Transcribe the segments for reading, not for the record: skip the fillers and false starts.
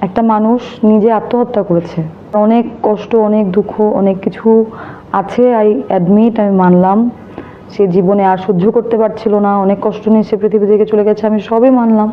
একটা মানুষ নিজে আত্মহত্যা করেছে। অনেক কষ্ট, অনেক দুঃখ, অনেক কিছু আছে। আই অ্যাডমিট, আমি মানলাম সে জীবনে আর সহ্য করতে পারছিল না, অনেক কষ্ট নিয়ে সে পৃথিবী থেকে চলে গেছে, আমি সবই মানলাম,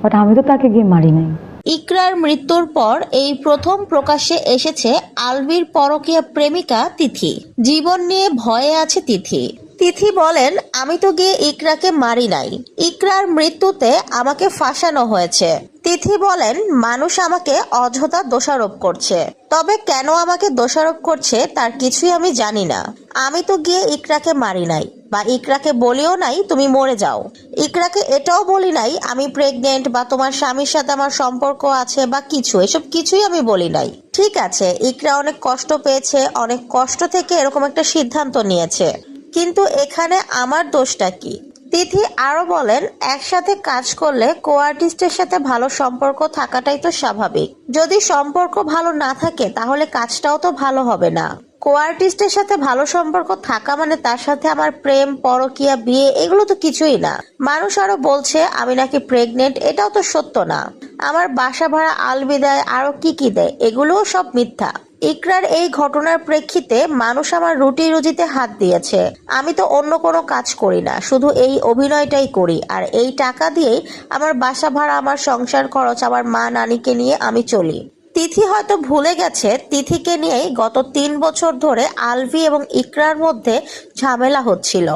বাট আমি তো তাকে গিয়ে মারি নাই। ইকরার মৃত্যুর পর এই প্রথম প্রকাশ্যে এসেছে আলভির পরকীয়া প্রেমিকা তিথি। জীবন নিয়ে ভয়ে আছে তিথি। তিথি বলেন, আমি তো গিয়ে ইকরাকে মারি নাই, ইকরার মৃত্যুতে আমাকে ফাঁসানো হয়েছে। তিথি বলেন, মানুষ আমাকে অযথা দোষারোপ করছে, তবে কেন আমাকে দোষারোপ করছে তার কিছুই আমি জানি না। আমি তো গিয়ে ইকরাকে মারি নাই, বা ইকরাকে বলিও নাই তুমি মরে যাও। ইকরাকে এটাও বলি নাই আমি প্রেগনেন্ট বা তোমার স্বামীর সাথে আমার সম্পর্ক আছে বা কিছু, এসব কিছুই আমি বলি নাই। ঠিক আছে, ইকরা অনেক কষ্ট পেয়েছে, অনেক কষ্ট থেকে এরকম একটা সিদ্ধান্ত নিয়েছে, কিন্তু এখানে আমার দোষটা কি? তিথি আরো বলেন, একসাথে কাজ করলে কো আর্টিস্টের সাথে ভালো সম্পর্ক থাকাটাই তো স্বাভাবিক। যদি সম্পর্ক ভালো না থাকে তাহলে কাজটাও তো ভালো হবে না। কো আর্টিস্টের সাথে ভালো সম্পর্ক থাকা মানে তার সাথে আমার প্রেম, পরকীয়া, বিয়ে এগুলো তো কিছুই না। মানুষ আরো বলছে আমি নাকি প্রেগনেন্ট, এটাও তো সত্য না। আমার বাসা ভাড়া আলবি দেয়, আরো কি দেয়, এগুলোও সব মিথ্যা। ইকরার এই ঘটনার প্রেক্ষিতে মানুষ আমার রুটি রুজিতে হাত দিয়েছে। আমি তো অন্য কোনো কাজ করি না, শুধু এই অভিনয়টাই করি, আর এই টাকা দিয়েই আমার বাসা ভাড়া, আমার সংসার খরচ, আমার মা নানিকে নিয়ে আমি চলি। তিথি হয়তো ভুলে গেছে তিথিকে নিয়েই গত 3 বছর ধরে আলভি এবং ইকরার মধ্যে ঝামেলা হচ্ছিল।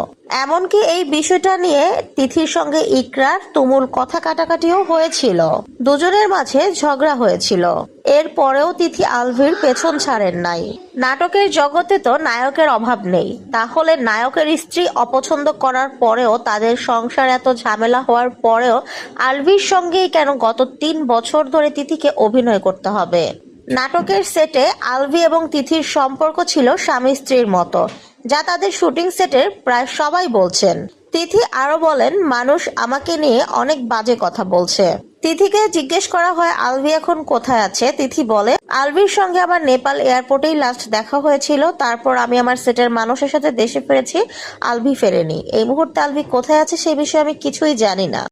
এমনকি এই বিষয়টা নিয়ে তিথির সঙ্গে ইকরার তুমুল কথা কাটাকাটিও হয়েছিল, দুজনের মাঝে ঝগড়া হয়েছিল। এরপরেও তিথি আলভির পেছন ছাড়েন নাই। নাটকের জগতে তো নায়কের অভাব নেই, তাহলে নায়কের স্ত্রী অপছন্দ করার পরেও, তাদের সংসার এত ঝামেলা হওয়ার পরেও আলভির সঙ্গেই কেন গত 3 বছর ধরে তিথিকে অভিনয় করতে হবে? নাটকের সেটে আলভি এবং তিথির সম্পর্ক ছিল স্বামী স্ত্রীর মতো, যা তাদের শুটিং সেটের প্রায় সবাই বলছেন। তিথি আরো বলেন, মানুষ আমাকে নিয়ে অনেক বাজে কথা বলছে। তিথিকে জিজ্ঞেস করা হয় আলভি এখন কোথায় আছে। তিথি বলে, আলভির সঙ্গে আমার নেপাল এয়ারপোর্টেই লাস্ট দেখা হয়েছিল, তারপর আমি আমার সেটের মানুষের সাথে দেশে ফিরেছি, আলভি ফেরেনি। এই মুহূর্তে আলভি কোথায় আছে সে বিষয়ে আমি কিছুই জানি না।